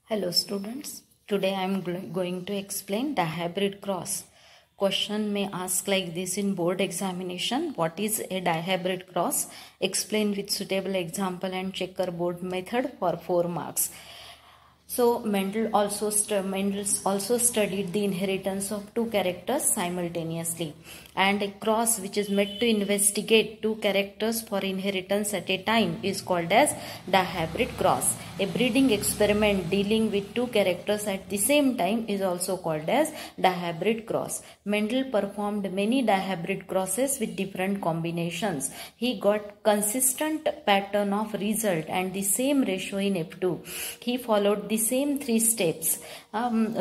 Hello students, today I am going to explain dihybrid cross. Question may ask like this in board examination: what is a dihybrid cross? Explain with suitable example and checkerboard method for 4 marks. So Mendel also studied the inheritance of two characters simultaneously, and a cross which is made to investigate two characters for inheritance at a time is called as dihybrid cross. A breeding experiment dealing with two characters at the same time is also called as dihybrid cross. Mendel performed many dihybrid crosses with different combinations. He got consistent pattern of result and the same ratio in F2. He followed the same 3 steps,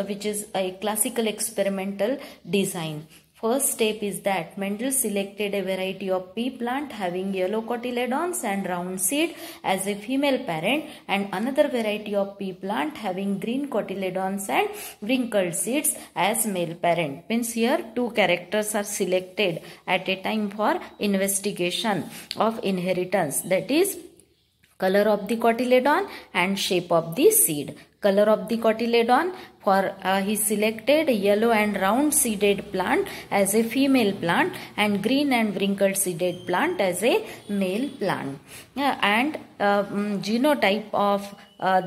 which is a classical experimental design. First step is that Mendel selected a variety of pea plant having yellow cotyledons and round seed as a female parent, and another variety of pea plant having green cotyledons and wrinkled seeds as male parent. Means here two characters are selected at a time for investigation of inheritance, that is color of the cotyledon and shape of the seed. Color of the cotyledon, for he selected yellow and round seeded plant as a female plant and green and wrinkled seeded plant as a male plant. And genotype of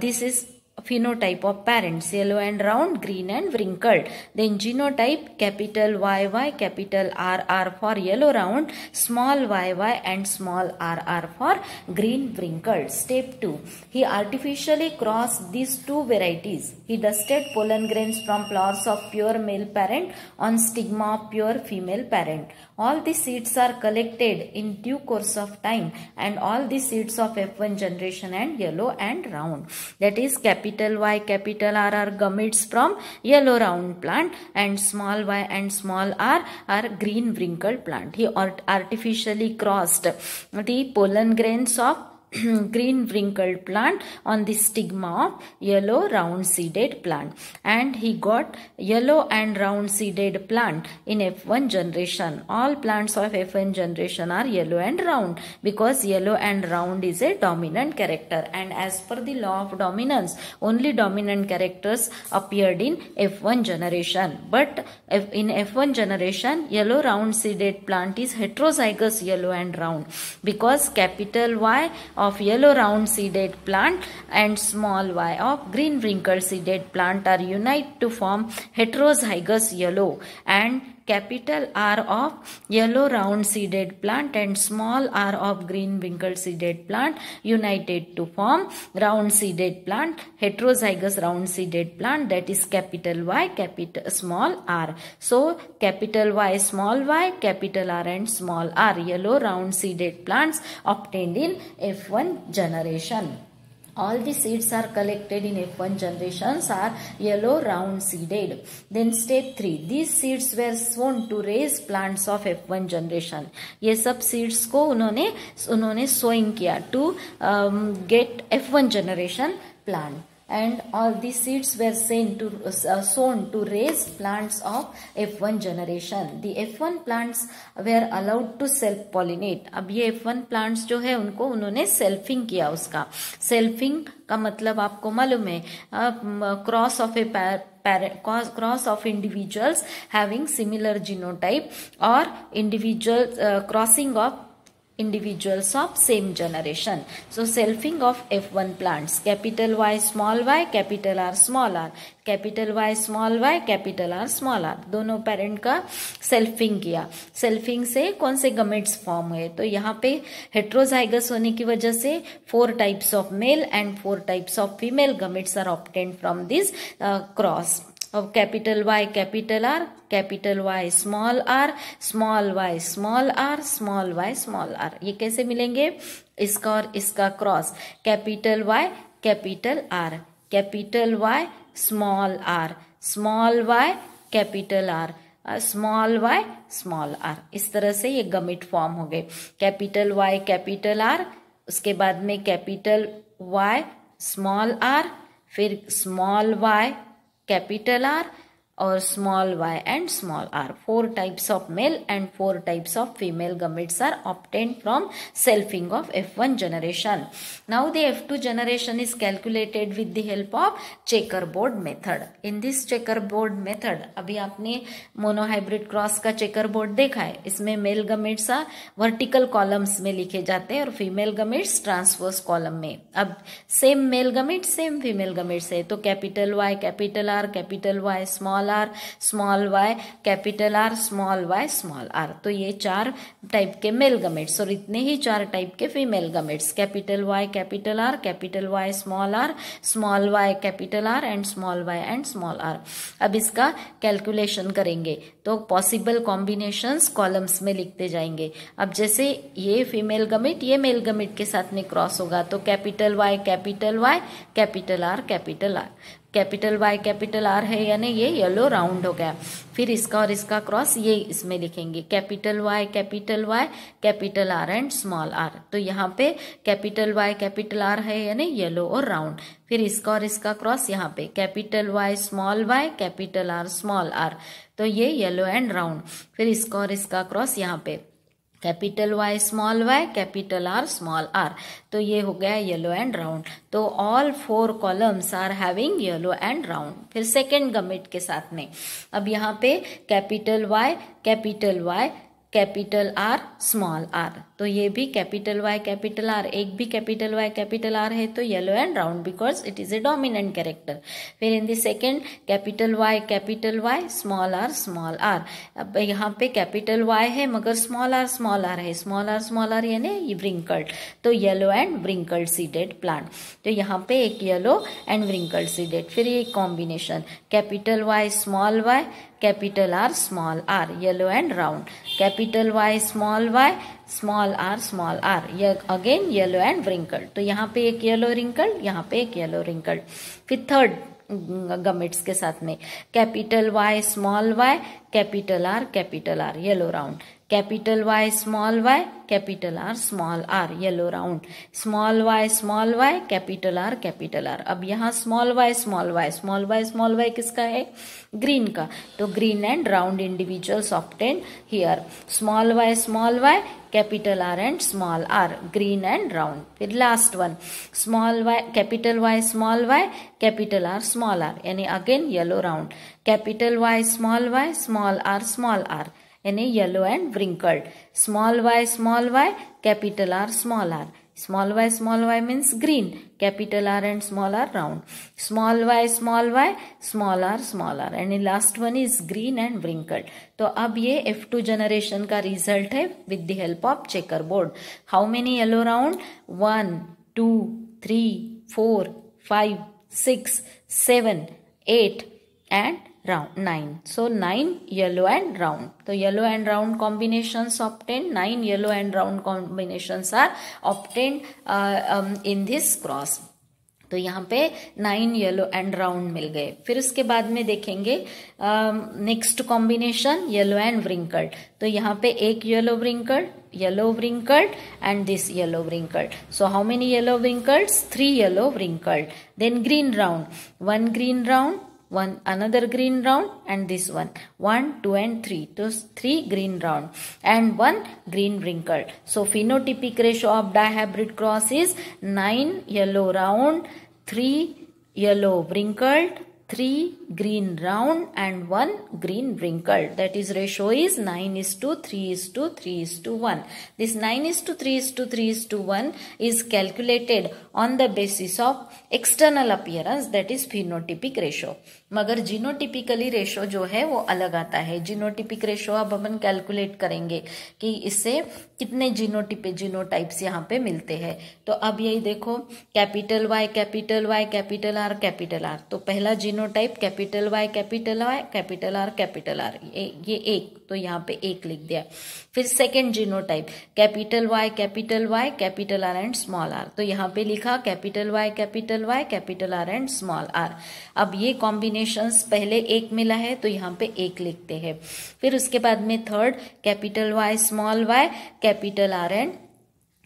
this is phenotype of parents: yellow and round, green and wrinkled. Then genotype: capital YY, capital RR for yellow round, small yy and small rr for green wrinkled. Step 2. He artificially crossed these two varieties. He dusted pollen grains from flowers of pure male parent on stigma of pure female parent. All the seeds are collected in due course of time, and all the seeds of F1 generation and yellow and round, that is capital Y, capital R are gametes from yellow round plant, and small y and small r are green wrinkled plant. He artificially crossed the pollen grains of green wrinkled plant on the stigma of yellow round seeded plant, and he got yellow and round seeded plant in F1 generation. All plants of F1 generation are yellow and round because yellow and round is a dominant character, and as per the law of dominance only dominant characters appeared in F1 generation. But in F1 generation yellow round seeded plant is heterozygous yellow and round because capital Y of yellow round seeded plant and small y of green wrinkled seeded plant are unite to form heterozygous yellow, and capital R of yellow round seeded plant and small r of green wrinkled seeded plant united to form round seeded plant, heterozygous round seeded plant, that is capital Y, capital small r. So capital Y, small y, capital R and small r, yellow round seeded plants obtained in F1 generation. All the seeds are collected in F1 generations are yellow round seeded. Then step 3. These seeds were sown to raise plants of F1 generation. ये सब seeds को उन्होंने sowing किया to get F1 generation plant. And all these seeds were sown to raise plants of F1 generation. The F1 plants were allowed to self pollinate. अब ये F1 plants जो है उनको उन्होंने selfing किया. उसका selfing का मतलब आपको मालूम है, cross of individuals having similar genotype or crossing of individuals of same generation. So selfing of F1 plants: capital Y, small y, capital R, small r, capital Y, small y, capital R, small r, दोनों parent का selfing किया. Selfing से कौन से gametes form हुए? तो यहाँ पे हेट्रोजाइगस होने की वजह से 4 types of male and 4 types of female gametes are obtained from this cross. Of capital Y, capital R, capital Y, small r, small y, small r, small y, small r. ये कैसे मिलेंगे? इसका और इसका cross: capital Y, capital R, capital Y, small r, small y, capital R, small y, small r. इस तरह से ये गमिट फॉर्म हो गए. कैपिटल Y, कैपिटल R, उसके बाद में कैपिटल Y, स्मॉल r, फिर small y, capital R, or small y and small r. 4 types of male and 4 types of female gametes are obtained from selfing of F1 generation. Now the F2 generation is calculated with the help of checkerboard method. In this checkerboard method, अभी आपने monohybrid cross का chequerboard देखा है. इसमें mail gametes vertical columns में लिखे जाते हैं और फीमेल गमेट्स ट्रांसवर्स कॉलम में. अब same male gamete same female gametes है, तो capital Y capital R capital Y small r, small y capital R, small y small r. तो ये 4 टाइप के मेल गमेट्स और इतने ही 4 टाइप के female gametes, capital Y capital R capital Y small r, small y capital R and small y and small r. अब इसका calculation करेंगे तो पॉसिबल कॉम्बिनेशंस कॉलम्स में लिखते जाएंगे. अब जैसे ये फीमेल गमेट ये मेल गमेट के साथ में क्रॉस होगा तो capital Y capital R capital R. Capital Y capital R है यानी ये येलो राउंड हो गया. फिर इसका और इसका क्रॉस ये इसमें लिखेंगे capital Y capital R and small r. तो यहाँ पे कैपिटल Y कैपिटल R है यानी येलो और राउंड. फिर इसका और इसका क्रॉस यहाँ पे capital Y capital R small r. तो ये येलो एंड राउंड. फिर इसका और इसका क्रॉस यहाँ पे capital Y capital R small r. तो ये हो गया येलो एंड राउंड. तो all 4 columns are having yellow and round. फिर सेकेंड गमेट के साथ में अब यहाँ पे capital Y capital R small r. तो ये भी कैपिटल Y कैपिटल R, एक भी कैपिटल Y कैपिटल R है तो yellow and round because it is a dominant character. फिर in the second capital Y small r. अब यहाँ पे कैपिटल Y है मगर स्मॉल r है, स्मॉल r यानी व्रिंकल्ड. तो yellow and wrinkled seeded plant. तो यहाँ पे एक येलो एंड व्रिंकल्ड सीडेड. फिर ये combination capital Y capital R small r yellow and round. Capital Y small r ये अगेन येलो एंड व्रिंकल्ड. तो यहाँ पे एक येलो रिंकल्ड, यहाँ पे एक येलो रिंकल्ड. फिर थर्ड गमेट्स के साथ में capital Y capital R yellow round. Capital Y capital R small r yellow round. Small y capital R. अब यहाँ स्मॉल y किसका है? ग्रीन का. तो green and round individuals obtain here. Small y capital R and small r green and round. फिर last one small y capital capital R small r यानी again yellow round. Capital Y small r यानी yellow and wrinkled. Small y capital R small r. Small y means green, capital R and small r round. Small y small r and last one is green and wrinkled. तो अब ये F2 generation का result है with the help of chequerboard. How many yellow round? 1 2 3 4 5 6 7 8 and round 9. So 9 yellow and round. So yellow and round combinations obtained. 9 yellow and round combinations are obtained in this cross. तो यहाँ पे 9 yellow and round मिल गए. फिर उसके बाद में देखेंगे next combination yellow and wrinkled. तो यहाँ पे एक yellow wrinkled and this yellow wrinkled. So how many yellow wrinkleds? 3 yellow wrinkled. Then green round, 1 green round, one another green round and this one 1 2 and 3. So 3 green round and 1 green wrinkled. So phenotypic ratio of dihybrid cross is 9 yellow round, 3 yellow wrinkled, 3 green round and 1 green wrinkled. That is ratio is 9:3:3:1. This 9:3:3:1 is calculated on the basis of external appearance, that is phenotypic ratio. मगर genotypically ratio जो है वो अलग आता है. Genotypic ratio अब अपन calculate करेंगे कि इससे कितने जीनोटाइप्स यहाँ पे मिलते हैं. तो अब यही देखो कैपिटल Y कैपिटल R. तो पहला genotype capital Y capital R ये एक, तो यहाँ पे एक लिख दिया. फिर second genotype capital Y capital R and small r. तो यहाँ पे लिखा capital Y capital R and small r. अब ये कॉम्बिनेशंस पहले एक मिला है तो यहाँ पे एक लिखते हैं. फिर उसके बाद में third capital Y small y capital R and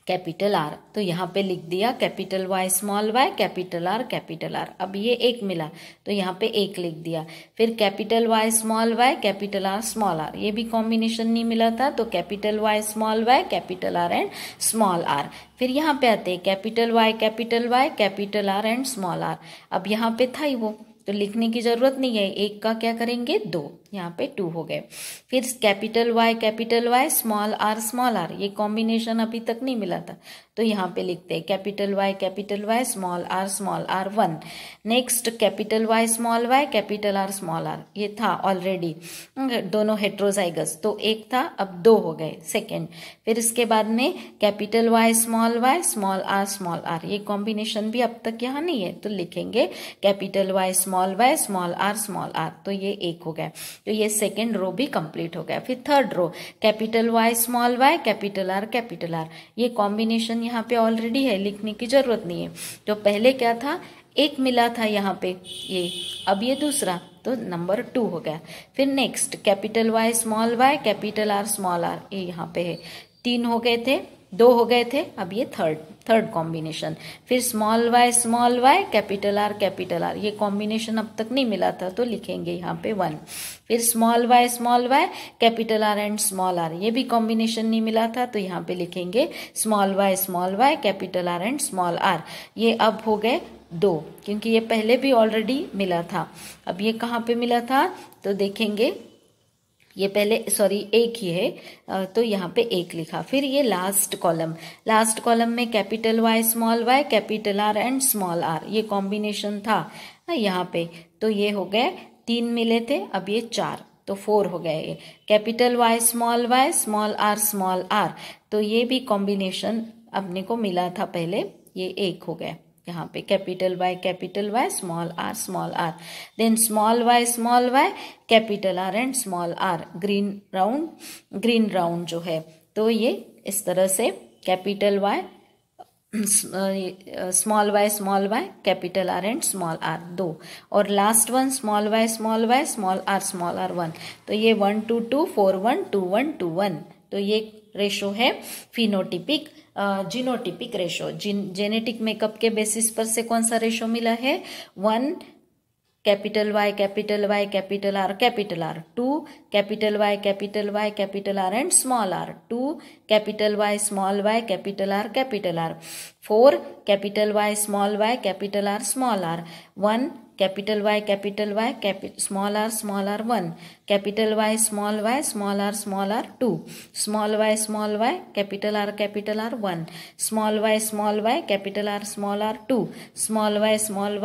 capital R, तो यहाँ पे लिख दिया capital Y small Y capital R capital R. अब ये एक मिला तो यहाँ पे एक लिख दिया। फिर capital Y small Y capital R small R, ये भी कॉम्बिनेशन नहीं मिला था तो capital Y small Y capital R and small R. फिर यहाँ पे आते capital Y capital R and small R. अब यहाँ पे था ही वो, तो लिखने की जरूरत नहीं है, एक का क्या करेंगे 2, यहाँ पे 2 हो गए। फिर कैपिटल वाई स्मॉल आर, ये कॉम्बिनेशन अभी तक नहीं मिला था तो यहाँ पे लिखते हैं capital Y small R 1। Next capital Y capital R, ये था ऑलरेडी, दोनों हेट्रोजाइगस तो एक था, अब 2 हो गए सेकेंड। फिर इसके बाद में कैपिटल वाई स्मॉल आर, ये कॉम्बिनेशन भी अब तक यहाँ नहीं है तो लिखेंगे कैपिटल वाई स्मॉल आर, तो ये एक हो गया। तो ये सेकेंड रो भी कंप्लीट हो गया। फिर third row capital Y small Y capital R, ये कॉम्बिनेशन यहाँ पे ऑलरेडी है, लिखने की जरूरत नहीं है। तो पहले क्या था, एक मिला था यहाँ पे ये, अब ये दूसरा तो नंबर 2 हो गया। फिर next capital Y capital R small R, ये यहाँ पे है, 3 हो गए थे, 2 हो गए थे, अब ये थर्ड कॉम्बिनेशन। फिर स्मॉल वाई कैपिटल आर, ये कॉम्बिनेशन अब तक नहीं मिला था तो लिखेंगे यहाँ पे 1। फिर small Y capital R and small R, ये भी कॉम्बिनेशन नहीं मिला था तो यहाँ पे लिखेंगे small Y capital R and small R. ये अब हो गए 2, क्योंकि ये पहले भी ऑलरेडी मिला था। अब ये कहाँ पे मिला था तो देखेंगे, ये पहले एक ही है तो यहाँ पे एक लिखा। फिर ये लास्ट कॉलम में capital Y capital R and small R, ये कॉम्बिनेशन था यहाँ पे, तो ये हो गए 3 मिले थे, अब ये 4 तो 4 हो गए। ये कैपिटल वाई स्मॉल आर, तो ये भी कॉम्बिनेशन अपने को मिला था पहले, ये 1 हो गया यहाँ पे capital Y small R, then small Y capital R and small R, green round जो है, तो ये इस तरह से capital Y small Y capital R and small R 2, और last one small Y small R 1, तो ये 1 2 2 4 1 2 1 2 1, तो ये रेशो है phenotypic genotypic ratio. Genetic makeup के बेसिस पर से कौन सा रेशो मिला है, 1 capital Y capital R 2 capital Y capital R and small R 2 capital Y capital R 4 capital Y capital R small R 1 capital Y small R 1 capital Y small R 2 small Y capital R 1 small Y capital R 2 small Y small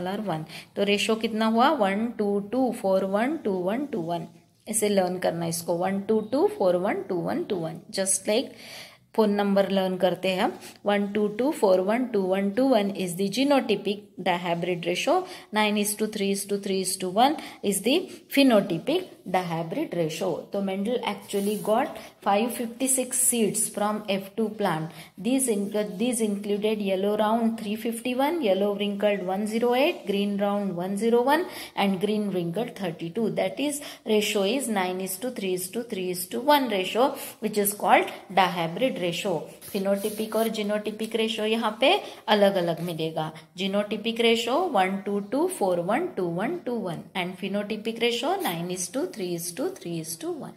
R 1। तो ratio कितना हुआ 1 2 2 4 1 2 1 2 1। ऐसे learn करना इसको 1 2 2 4 1 2 1 2 1, just like phone number learn करते हैं हम 1 2 2 4 1 2 1 2 1 is the genotypic dihybrid ratio, 9:3:3:1 is the phenotypic dihybrid ratio. तो Mendel actually got 556 seeds from F2 plant. These included yellow round 351, yellow wrinkled 108, green round 101 and green wrinkled 32. That is ratio is 9:3:3:1 ratio, which is called dihybrid ratio. Phenotypic और genotypic ratio यहाँ पे अलग अलग मिलेगा। Genotypic ratio 1 2 2 4 1 2 1 2 1 and phenotypic ratio 9:3:3:1।